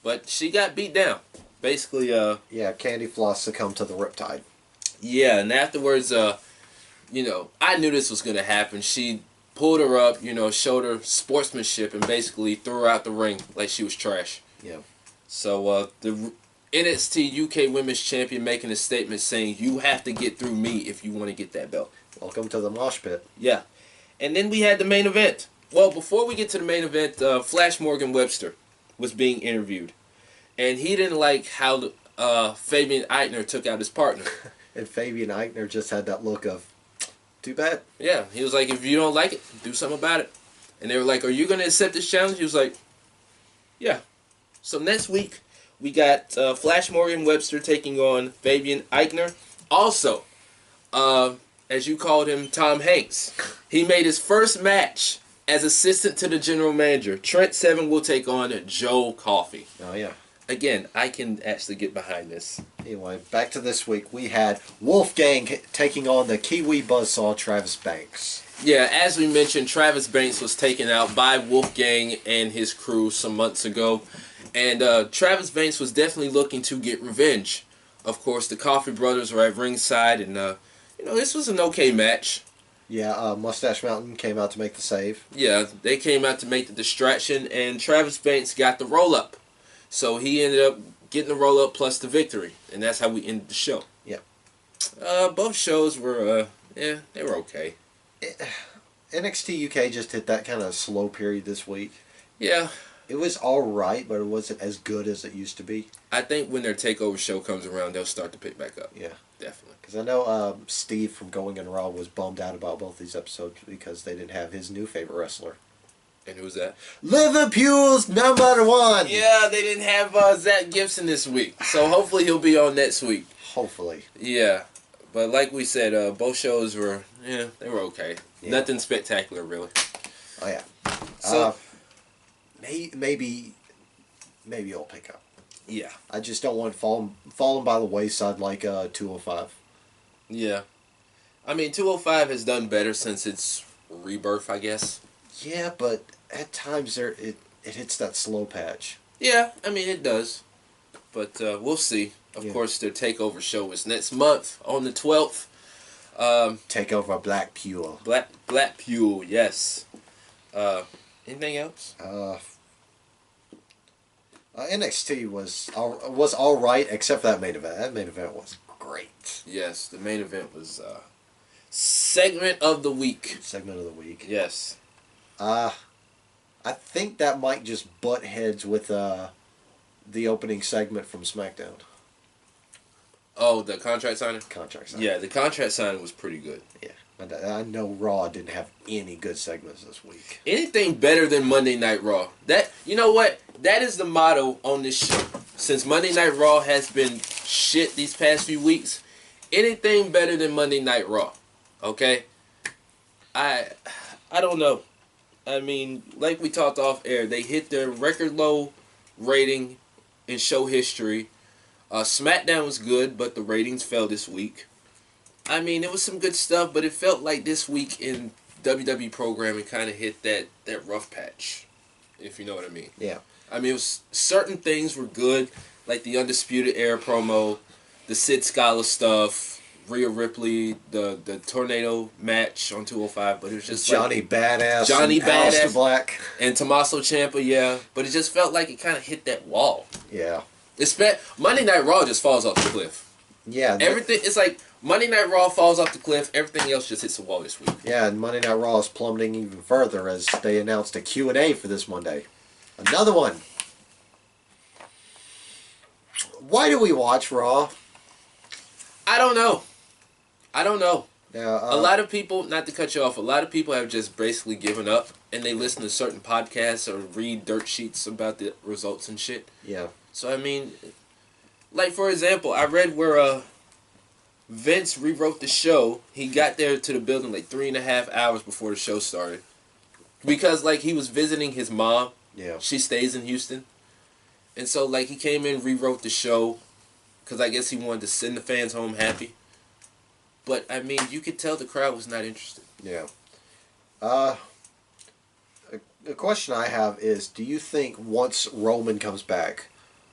[SPEAKER 2] But she got beat down. Basically,
[SPEAKER 1] yeah, Candy Floss succumbed to the Riptide.
[SPEAKER 2] Yeah, and afterwards, I knew this was going to happen. She pulled her up, showed her sportsmanship, and basically threw her out the ring like she was trash.
[SPEAKER 1] Yeah.
[SPEAKER 2] So, the NXT UK Women's Champion making a statement saying, you have to get through me if you want to get that belt.
[SPEAKER 1] Welcome to the mosh pit.
[SPEAKER 2] Yeah. And then we had the main event. Well, before we get to the main event, Flash Morgan Webster was being interviewed, and he didn't like how Fabian Eichner took out his partner.
[SPEAKER 1] And Fabian Eichner just had that look of, too bad.
[SPEAKER 2] Yeah, he was like, if you don't like it, do something about it. And they were like, are you going to accept this challenge? He was like, yeah. So next week, we got Flash Morgan Webster taking on Fabian Eichner. Also, as you called him, Tom Hanks. He made his first match as assistant to the general manager. Trent Seven will take on Joe Coffey.
[SPEAKER 1] Oh, yeah.
[SPEAKER 2] Again, I can actually get behind this.
[SPEAKER 1] Anyway, back to this week. We had Wolfgang taking on the Kiwi Buzzsaw Travis Banks.
[SPEAKER 2] Yeah, as we mentioned, Travis Banks was taken out by Wolfgang and his crew some months ago. And Travis Banks was definitely looking to get revenge. Of course, the Coffey brothers were at ringside, and this was an okay match.
[SPEAKER 1] Yeah, Mustache Mountain came out to make the save.
[SPEAKER 2] Yeah, they came out to make the distraction, and Travis Banks got the roll-up. So he ended up getting the roll-up plus the victory, and that's how we ended the show.
[SPEAKER 1] Yeah.
[SPEAKER 2] Both shows were, they were okay.
[SPEAKER 1] NXT UK just hit that kind of slow period this week.
[SPEAKER 2] Yeah.
[SPEAKER 1] It was alright, but it wasn't as good as it used to be.
[SPEAKER 2] I think when their TakeOver show comes around, they'll start to pick back up.
[SPEAKER 1] Yeah.
[SPEAKER 2] Definitely.
[SPEAKER 1] Because I know Steve from Going in Raw was bummed out about both these episodes because they didn't have his new favorite wrestler.
[SPEAKER 2] And who's that?
[SPEAKER 1] Liverpool's #1!
[SPEAKER 2] Yeah, they didn't have Zach Gibson this week. So hopefully he'll be on next week.
[SPEAKER 1] Hopefully.
[SPEAKER 2] Yeah. But like we said, both shows were, they were okay.
[SPEAKER 1] Yeah.
[SPEAKER 2] Nothing spectacular, really.
[SPEAKER 1] Oh, yeah.
[SPEAKER 2] So,
[SPEAKER 1] maybe it'll pick up.
[SPEAKER 2] Yeah.
[SPEAKER 1] I just don't want it falling by the wayside like 205.
[SPEAKER 2] Yeah. I mean, 205 has done better since its rebirth, I guess.
[SPEAKER 1] Yeah, but at times it hits that slow patch.
[SPEAKER 2] Yeah, I mean, it does. But we'll see. Of course, their TakeOver show is next month on the 12th.
[SPEAKER 1] TakeOver Blackpool.
[SPEAKER 2] Blackpool, yes. Anything else?
[SPEAKER 1] NXT was all right, except for that main event. That main event was great.
[SPEAKER 2] Yes, the main event was segment of the week.
[SPEAKER 1] Segment of the week.
[SPEAKER 2] Yes.
[SPEAKER 1] I think that might just butt heads with the opening segment from SmackDown.
[SPEAKER 2] Oh, the contract signing?
[SPEAKER 1] Contract signing.
[SPEAKER 2] Yeah, the contract signing was pretty good.
[SPEAKER 1] Yeah. I know Raw didn't have any good segments this week.
[SPEAKER 2] Anything better than Monday Night Raw. You know what? That is the motto on this show. Since Monday Night Raw has been shit these past few weeks, anything better than Monday Night Raw. Okay? I don't know. I mean, like we talked off air, they hit their record low rating in show history. SmackDown was good, but the ratings fell this week. I mean, it was some good stuff, but it felt like this week in WWE programming kind of hit that rough patch, if you know what I mean.
[SPEAKER 1] Yeah.
[SPEAKER 2] I mean, certain things were good, like the Undisputed Era promo, the Sid Scala stuff, Rhea Ripley, the Tornado match on 205, but it was just
[SPEAKER 1] Johnny Badass,
[SPEAKER 2] Aleister
[SPEAKER 1] Black,
[SPEAKER 2] and Tommaso Ciampa, yeah. But it just felt like it kind of hit that wall.
[SPEAKER 1] Yeah.
[SPEAKER 2] Monday Night Raw just falls off the cliff.
[SPEAKER 1] Yeah.
[SPEAKER 2] Everything, it's like Monday Night Raw falls off the cliff. Everything else just hits the wall this week.
[SPEAKER 1] Yeah, and Monday Night Raw is plummeting even further as they announced a Q&A for this Monday. Another one. Why do we watch Raw?
[SPEAKER 2] I don't know.
[SPEAKER 1] Now,
[SPEAKER 2] A lot of people, not to cut you off, a lot of people have just basically given up, and they listen to certain podcasts or read dirt sheets about the results and shit.
[SPEAKER 1] Yeah.
[SPEAKER 2] So, I mean, like, for example, I read where Vince rewrote the show. He got there to the building like 3.5 hours before the show started. Because, like, he was visiting his mom.
[SPEAKER 1] Yeah.
[SPEAKER 2] She stays in Houston. And so, like, he came in, rewrote the show, because I guess he wanted to send the fans home happy. But, I mean, you could tell the crowd was not interested.
[SPEAKER 1] Yeah. The question I have is, do you think once Roman comes back,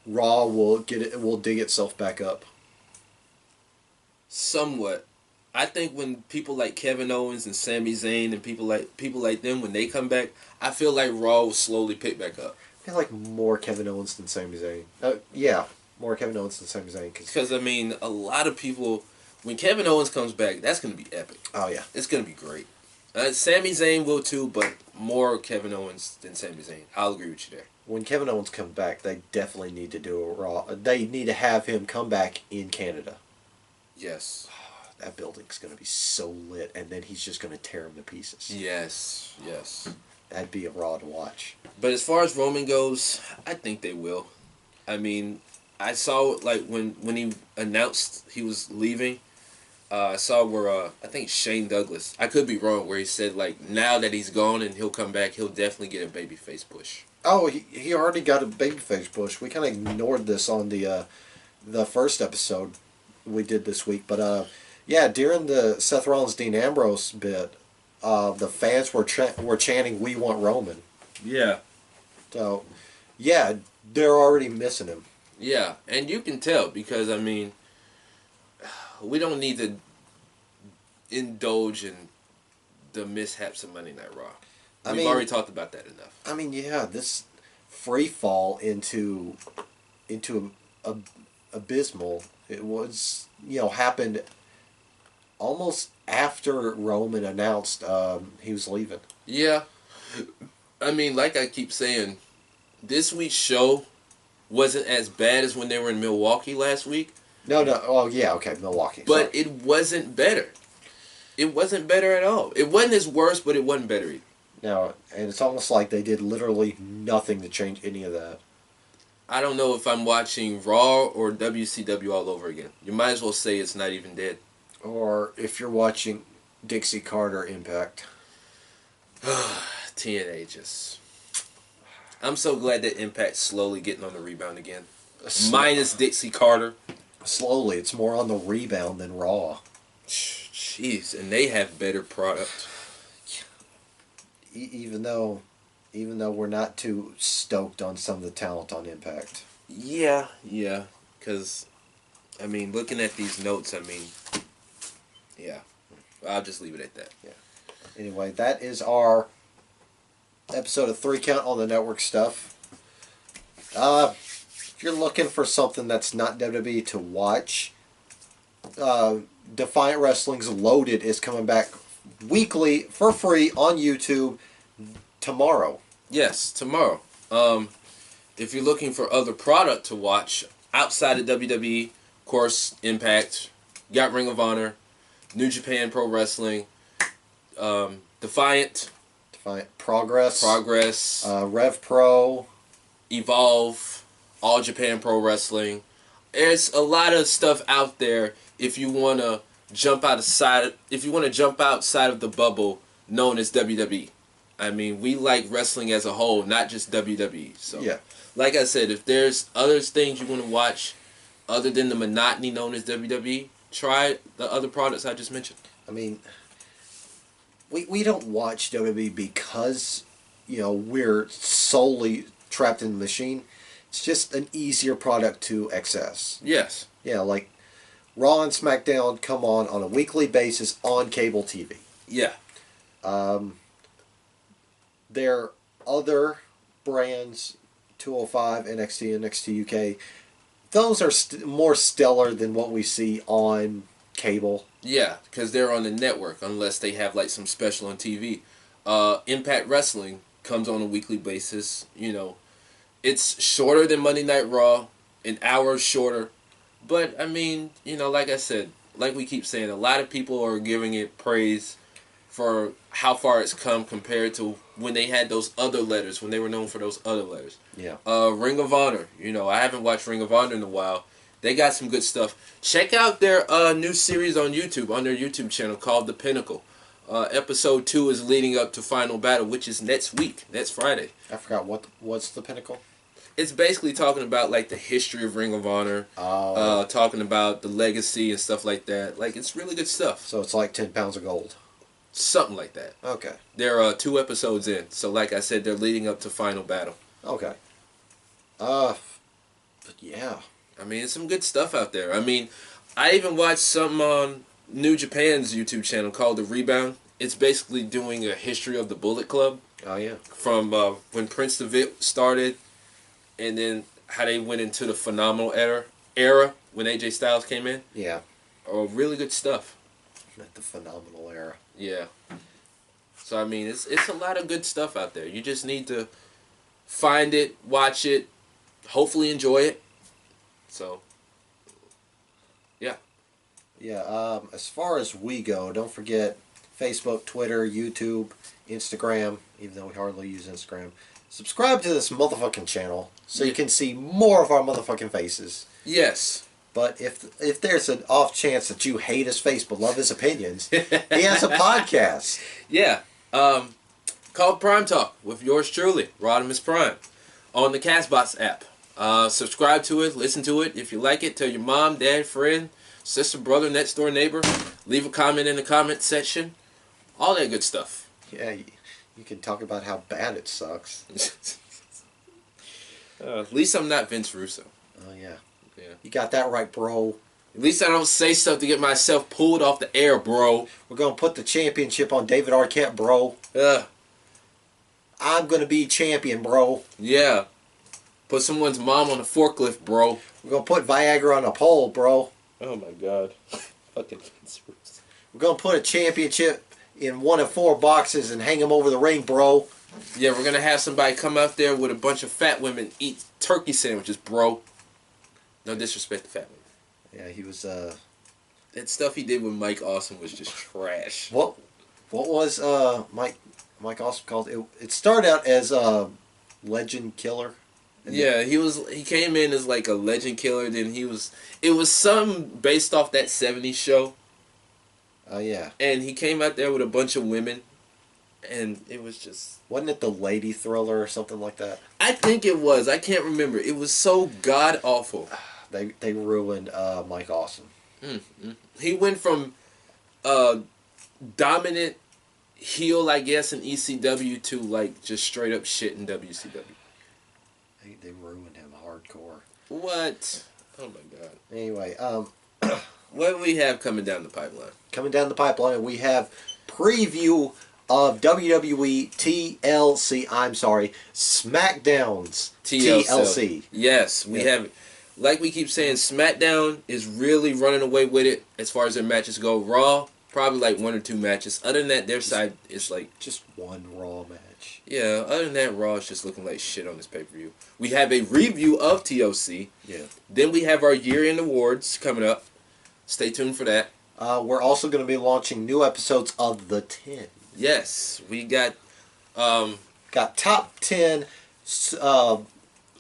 [SPEAKER 1] Raw will dig itself back up?
[SPEAKER 2] Somewhat. I think when people like Kevin Owens and Sami Zayn and people like them, when they come back, I feel like Raw will slowly pick back up.
[SPEAKER 1] I feel like more Kevin Owens than Sami Zayn. Yeah, more Kevin Owens than Sami Zayn.
[SPEAKER 2] Because, I mean, a lot of people, when Kevin Owens comes back, that's going to be epic.
[SPEAKER 1] Oh, yeah.
[SPEAKER 2] It's going to be great. Sami Zayn will too, but more Kevin Owens than Sami Zayn. I'll agree with you there.
[SPEAKER 1] When Kevin Owens comes back, they definitely need to do a Raw. They need to have him come back in Canada.
[SPEAKER 2] Yes.
[SPEAKER 1] That building's going to be so lit, and then he's just going to tear him to pieces.
[SPEAKER 2] Yes. Yes.
[SPEAKER 1] That'd be a Raw to watch.
[SPEAKER 2] But as far as Roman goes, I think they will. I mean, I saw like when he announced he was leaving. I saw where I think Shane Douglas. I could be wrong. Where he said like now that he's gone and he'll come back, he'll definitely get a babyface push.
[SPEAKER 1] Oh, he already got a babyface push. We kind of ignored this on the first episode we did this week, but yeah, during the Seth Rollins Dean Ambrose bit, the fans were chanting, "We want Roman."
[SPEAKER 2] Yeah.
[SPEAKER 1] So, yeah, they're already missing him.
[SPEAKER 2] Yeah, and you can tell because I mean, we don't need to indulge in the mishaps of Monday Night Raw. We've already talked about that enough.
[SPEAKER 1] I mean, yeah, this free fall into abysmal. It was, happened almost after Roman announced he was leaving.
[SPEAKER 2] Yeah, I mean, like I keep saying, this week's show wasn't as bad as when they were in Milwaukee last week.
[SPEAKER 1] No. Oh, yeah, okay, Milwaukee.
[SPEAKER 2] But it wasn't better. It wasn't better at all. It wasn't as worse, but it wasn't better either.
[SPEAKER 1] No, and it's almost like they did literally nothing to change any of that.
[SPEAKER 2] I don't know if I'm watching Raw or WCW all over again. You might as well say it's not even dead.
[SPEAKER 1] Or if you're watching Dixie Carter Impact.
[SPEAKER 2] TNA just... I'm so glad that Impact's slowly getting on the rebound again. Minus Dixie Carter.
[SPEAKER 1] Slowly. It's more on the rebound than Raw.
[SPEAKER 2] Jeez, and they have better product.
[SPEAKER 1] Even though we're not too stoked on some of the talent on Impact.
[SPEAKER 2] Yeah, because, I mean, looking at these notes, I mean, yeah, I'll just leave it at that.
[SPEAKER 1] Yeah. Anyway, that is our episode of 3 Count on the network stuff. If you're looking for something that's not WWE to watch, Defiant Wrestling's Loaded is coming back weekly for free on YouTube tomorrow.
[SPEAKER 2] Yes, tomorrow. If you're looking for other product to watch outside of WWE, of course, Impact, got Ring of Honor, New Japan Pro Wrestling, Defiant,
[SPEAKER 1] Progress, Rev Pro,
[SPEAKER 2] Evolve, All Japan Pro Wrestling. There's a lot of stuff out there if you want to jump outside of the bubble known as WWE. I mean, we like wrestling as a whole, not just WWE. So,
[SPEAKER 1] yeah.
[SPEAKER 2] Like I said, if there's other things you want to watch other than the monotony known as WWE, try the other products I just mentioned.
[SPEAKER 1] I mean, we don't watch WWE because, we're solely trapped in the machine. It's just an easier product to access.
[SPEAKER 2] Yes.
[SPEAKER 1] Yeah, like Raw and SmackDown come on a weekly basis on cable TV.
[SPEAKER 2] Yeah.
[SPEAKER 1] There are other brands, 205, NXT, NXT UK. Those are more stellar than what we see on cable.
[SPEAKER 2] Yeah, because they're on the network, unless they have like some special on TV. Impact Wrestling comes on a weekly basis. It's shorter than Monday Night Raw, an hour shorter. But, I mean, like I said, like we keep saying, a lot of people are giving it praise for how far it's come compared to when they had those other letters, when they were known for those other letters.
[SPEAKER 1] Yeah.
[SPEAKER 2] Ring of Honor. I haven't watched Ring of Honor in a while. They got some good stuff. Check out their new series on YouTube, on their YouTube channel called The Pinnacle. Episode 2 is leading up to Final Battle, which is next week, next Friday.
[SPEAKER 1] I forgot, what's The Pinnacle?
[SPEAKER 2] It's basically talking about like the history of Ring of Honor, talking about the legacy and stuff like that. Like, it's really good stuff.
[SPEAKER 1] So it's like 10 pounds of gold.
[SPEAKER 2] Something like that.
[SPEAKER 1] Okay.
[SPEAKER 2] They're 2 episodes in, so like I said, they're leading up to Final Battle.
[SPEAKER 1] Okay. But yeah.
[SPEAKER 2] I mean, it's some good stuff out there. I mean, I even watched some on New Japan's YouTube channel called The Rebound. It's basically doing a history of the Bullet Club.
[SPEAKER 1] Oh, yeah.
[SPEAKER 2] From when Prince DeVitt started, and then how they went into the Phenomenal era when AJ Styles came in.
[SPEAKER 1] Yeah.
[SPEAKER 2] Oh, really good stuff.
[SPEAKER 1] The Phenomenal era.
[SPEAKER 2] Yeah. So I mean, it's a lot of good stuff out there. You just need to find it, watch it, hopefully enjoy it. So, yeah.
[SPEAKER 1] Yeah, as far as we go, don't forget Facebook, Twitter, YouTube, Instagram, even though we hardly use Instagram. Subscribe to this motherfucking channel so you can see more of our motherfucking faces.
[SPEAKER 2] Yes.
[SPEAKER 1] But if there's an off chance that you hate his face but love his opinions, he has a podcast.
[SPEAKER 2] Yeah. Called Prime Talk with yours truly, Rodimus Prime, on the Castbox app. Subscribe to it, listen to it. If you like it, tell your mom, dad, friend, sister, brother, next door neighbor. Leave a comment in the comment section. All that good stuff.
[SPEAKER 1] Yeah, you can talk about how bad it sucks.
[SPEAKER 2] At least I'm not Vince Russo.
[SPEAKER 1] Oh, yeah.
[SPEAKER 2] Yeah.
[SPEAKER 1] You got that right, bro.
[SPEAKER 2] At least I don't say stuff to get myself pulled off the air, bro.
[SPEAKER 1] We're going to put the championship on David Arquette, bro. I'm going to be champion, bro.
[SPEAKER 2] Yeah. Put someone's mom on a forklift, bro.
[SPEAKER 1] We're going to put Viagra on a pole, bro.
[SPEAKER 2] Oh, my God. Fucking Vince Russo.
[SPEAKER 1] We're going to put a championship in 1 of 4 boxes and hang them over the ring, bro.
[SPEAKER 2] Yeah, we're going to have somebody come out there with a bunch of fat women eat turkey sandwiches, bro. No disrespect to fat women.
[SPEAKER 1] Yeah, he was,
[SPEAKER 2] That stuff he did with Mike Awesome was just trash.
[SPEAKER 1] What was, Mike Awesome called? It started out as, Legend Killer.
[SPEAKER 2] Yeah, he came in as like a legend killer, then it was some based off that 70s show.
[SPEAKER 1] Oh, yeah.
[SPEAKER 2] And he came out there with a bunch of women, and it was just...
[SPEAKER 1] Wasn't it the Lady Thriller or something like that?
[SPEAKER 2] I think it was. I can't remember. It was so god-awful.
[SPEAKER 1] They ruined Mike Awesome.
[SPEAKER 2] He went from dominant heel, I guess, in ECW to, like, just straight-up shit in WCW.
[SPEAKER 1] They ruined him hardcore.
[SPEAKER 2] What? Oh, my God.
[SPEAKER 1] Anyway,
[SPEAKER 2] what do we have coming down the pipeline?
[SPEAKER 1] Coming down the pipeline, we have preview of WWE TLC. I'm sorry, SmackDown's TLC.
[SPEAKER 2] Yes, we have. Like we keep saying, SmackDown is really running away with it as far as their matches go. Raw, probably like 1 or 2 matches. Other than that, their side is like
[SPEAKER 1] just one Raw match.
[SPEAKER 2] Yeah, other than that, Raw is just looking like shit on this pay-per-view. We have a review of TLC.
[SPEAKER 1] Yeah.
[SPEAKER 2] Then we have our year-end awards coming up. Stay tuned for that.
[SPEAKER 1] We're also going to be launching new episodes of The 10.
[SPEAKER 2] Yes, we got...
[SPEAKER 1] got top 10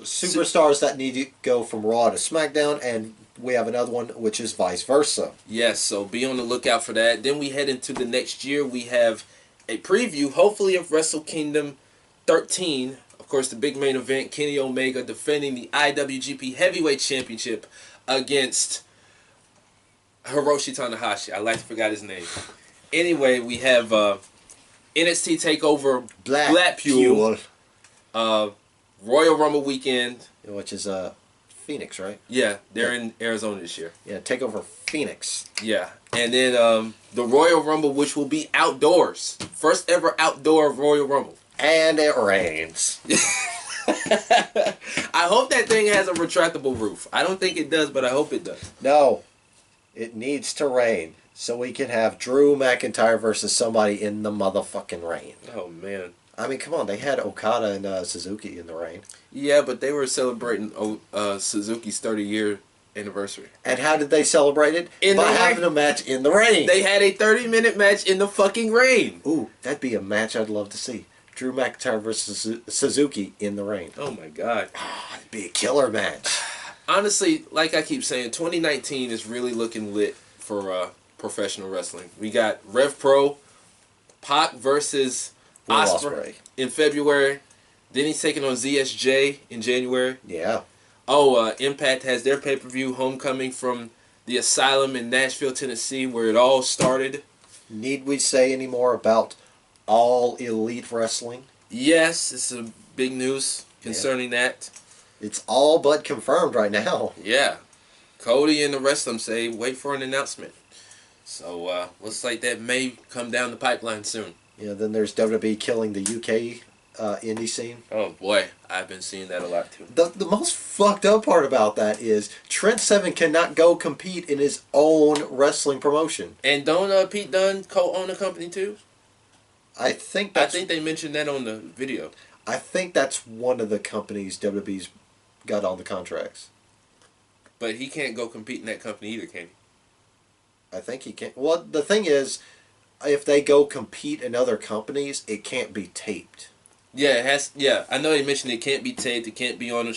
[SPEAKER 1] superstars that need to go from Raw to SmackDown, and we have another one which is vice versa.
[SPEAKER 2] Yes, so be on the lookout for that. Then we head into the next year. We have a preview, hopefully, of Wrestle Kingdom 13. Of course, the big main event, Kenny Omega defending the IWGP Heavyweight Championship against Hiroshi Tanahashi. I like to forget his name. Anyway, we have NXT TakeOver Blackpool. Royal Rumble weekend.
[SPEAKER 1] Which is Phoenix, right?
[SPEAKER 2] Yeah, they're in Arizona this year.
[SPEAKER 1] Yeah, TakeOver Phoenix.
[SPEAKER 2] Yeah, and then the Royal Rumble, which will be outdoors. First ever outdoor Royal Rumble.
[SPEAKER 1] And it rains.
[SPEAKER 2] I hope that thing has a retractable roof. I don't think it does, but I hope it does.
[SPEAKER 1] No. It needs to rain so we can have Drew McIntyre versus somebody in the motherfucking rain.
[SPEAKER 2] Oh, man.
[SPEAKER 1] I mean, come on. They had Okada and Suzuki in the rain.
[SPEAKER 2] Yeah, but they were celebrating Suzuki's 30-year anniversary.
[SPEAKER 1] And how did they celebrate it? By having a match in the rain.
[SPEAKER 2] They had a 30-minute match in the fucking rain.
[SPEAKER 1] Ooh, that'd be a match I'd love to see. Drew McIntyre versus Suzuki in the rain.
[SPEAKER 2] Oh, my God.
[SPEAKER 1] It'd be a killer match.
[SPEAKER 2] Honestly, like I keep saying, 2019 is really looking lit for professional wrestling. We got Rev Pro, Pac versus Ospreay in February. Then he's taking on ZSJ in January.
[SPEAKER 1] Yeah.
[SPEAKER 2] Oh, Impact has their pay-per-view, Homecoming, from the Asylum in Nashville, Tennessee, where it all started.
[SPEAKER 1] Need we say any more about All Elite Wrestling?
[SPEAKER 2] Yes, it's a big news concerning that.
[SPEAKER 1] It's all but confirmed right now.
[SPEAKER 2] Yeah. Cody and the rest of them say, wait for an announcement. So, looks like that may come down the pipeline soon.
[SPEAKER 1] Yeah, then there's WWE killing the UK indie scene.
[SPEAKER 2] Oh, boy. I've been seeing that a lot, too.
[SPEAKER 1] The most fucked up part about that is Trent Seven cannot go compete in his own wrestling promotion.
[SPEAKER 2] And don't Pete Dunne co-own a company, too?
[SPEAKER 1] I think
[SPEAKER 2] they mentioned that on the video.
[SPEAKER 1] I think that's one of the companies WWE's got all the contracts.
[SPEAKER 2] But he can't go compete in that company either, can he?
[SPEAKER 1] I think he can. Well, the thing is, if they go compete in other companies, it can't be taped.
[SPEAKER 2] Yeah, it has. Yeah, I know they mentioned it can't be taped. It can't be on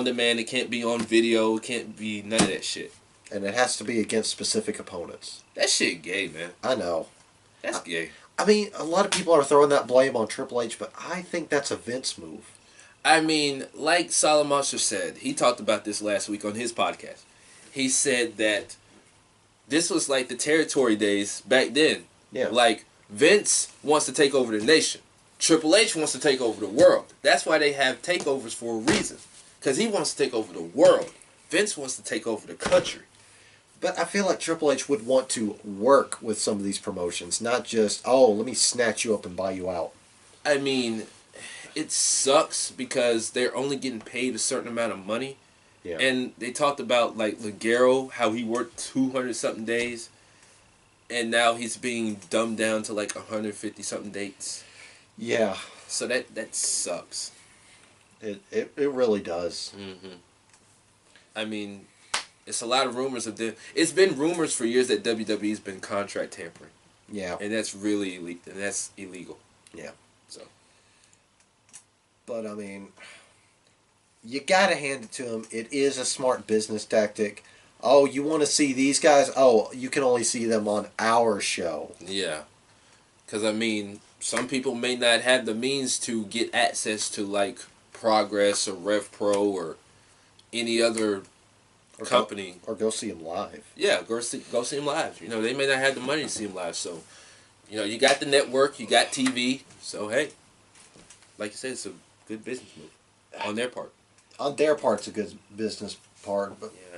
[SPEAKER 2] demand. It can't be on video. It can't be none of that shit.
[SPEAKER 1] And it has to be against specific opponents.
[SPEAKER 2] That shit gay, man.
[SPEAKER 1] I know.
[SPEAKER 2] That's gay.
[SPEAKER 1] I mean, a lot of people are throwing that blame on Triple H, but I think that's a Vince move.
[SPEAKER 2] I mean, like Solid Monster said, he talked about this last week on his podcast. He said that this was like the territory days back then.
[SPEAKER 1] Yeah.
[SPEAKER 2] Like, Vince wants to take over the nation. Triple H wants to take over the world. That's why they have takeovers for a reason. Because he wants to take over the world. Vince wants to take over the country.
[SPEAKER 1] But I feel like Triple H would want to work with some of these promotions, not just, oh, let me snatch you up and buy you out.
[SPEAKER 2] I mean, it sucks because they're only getting paid a certain amount of money.
[SPEAKER 1] Yeah.
[SPEAKER 2] And they talked about, like, Ligero, how he worked 200-something days. And now he's being dumbed down to, like, 150-something dates.
[SPEAKER 1] Yeah.
[SPEAKER 2] So that sucks.
[SPEAKER 1] It really does.
[SPEAKER 2] Mm-hmm. I mean, it's a lot of rumors of them. It's been rumors for years that WWE's been contract tampering.
[SPEAKER 1] Yeah.
[SPEAKER 2] And that's really illegal.
[SPEAKER 1] Yeah.
[SPEAKER 2] So.
[SPEAKER 1] But, I mean, you got to hand it to him. It is a smart business tactic. Oh, you want to see these guys? Oh, you can only see them on our show.
[SPEAKER 2] Yeah. Because, I mean, some people may not have the means to get access to, like, Progress or Rev Pro or any other company.
[SPEAKER 1] Or go see them live.
[SPEAKER 2] Yeah, go see them live. You know, they may not have the money to see them live. So, you know, you got the network, you got TV. So, hey, like you said, it's a good business move on their part.
[SPEAKER 1] On their part, it's a good business part.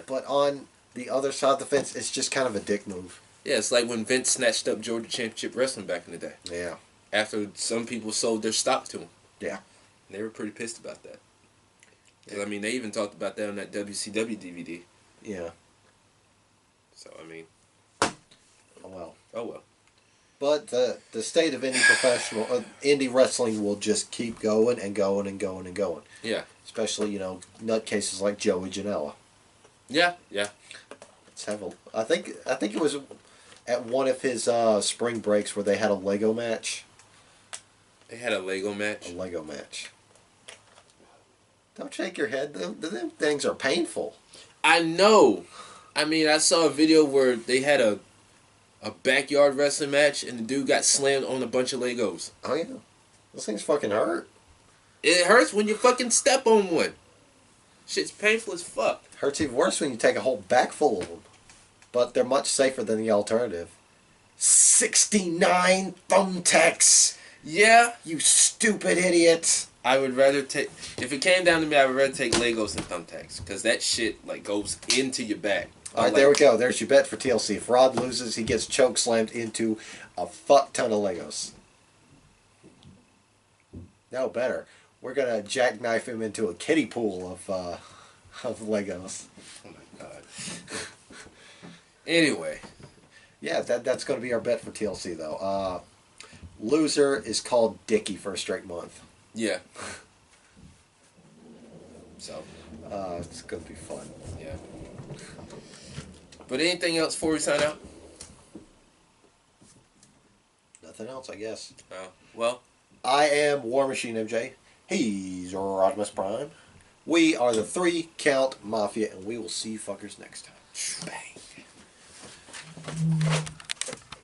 [SPEAKER 1] But on the other side of the fence, it's just kind of a dick move.
[SPEAKER 2] Yeah, it's like when Vince snatched up Georgia Championship Wrestling back in the day.
[SPEAKER 1] Yeah.
[SPEAKER 2] After some people sold their stock to him.
[SPEAKER 1] Yeah.
[SPEAKER 2] And they were pretty pissed about that. Because, I mean, they even talked about that on that WCW DVD.
[SPEAKER 1] Yeah.
[SPEAKER 2] So, I mean.
[SPEAKER 1] Oh, well.
[SPEAKER 2] Oh, well.
[SPEAKER 1] But the state of indie wrestling will just keep going and going and going and going.
[SPEAKER 2] Yeah.
[SPEAKER 1] Especially, nutcases like Joey Janela.
[SPEAKER 2] Yeah, yeah.
[SPEAKER 1] Let's have I think it was at one of his spring breaks where they had a Lego match.
[SPEAKER 2] They had a Lego match?
[SPEAKER 1] A Lego match. Don't shake your head. Them things are painful.
[SPEAKER 2] I know. I mean, I saw a video where they had a backyard wrestling match and the dude got slammed on a bunch of Legos.
[SPEAKER 1] Oh, yeah. Those things fucking hurt.
[SPEAKER 2] It hurts when you fucking step on one. Shit's painful as fuck.
[SPEAKER 1] Hurts even worse when you take a whole back full of them. But they're much safer than the alternative. 69 thumbtacks!
[SPEAKER 2] Yeah.
[SPEAKER 1] You stupid idiot!
[SPEAKER 2] I would rather take... If it came down to me, I would rather take Legos than thumbtacks. Because that shit, like, goes into your back.
[SPEAKER 1] Alright, there we go. There's your bet for TLC. If Rod loses, he gets choke slammed into a fuck ton of Legos. No, better. We're gonna jackknife him into a kiddie pool of Legos.
[SPEAKER 2] Oh my god. Anyway.
[SPEAKER 1] Yeah, that's gonna be our bet for TLC though. Loser is called Dickie for a straight month.
[SPEAKER 2] Yeah. So.
[SPEAKER 1] It's gonna be fun.
[SPEAKER 2] Yeah. But anything else before we sign out?
[SPEAKER 1] Nothing else, I guess.
[SPEAKER 2] Well.
[SPEAKER 1] I am War Machine MJ. He's Rodimus Prime. We are the 3 Count Mafia, and we will see you fuckers next time. Bang.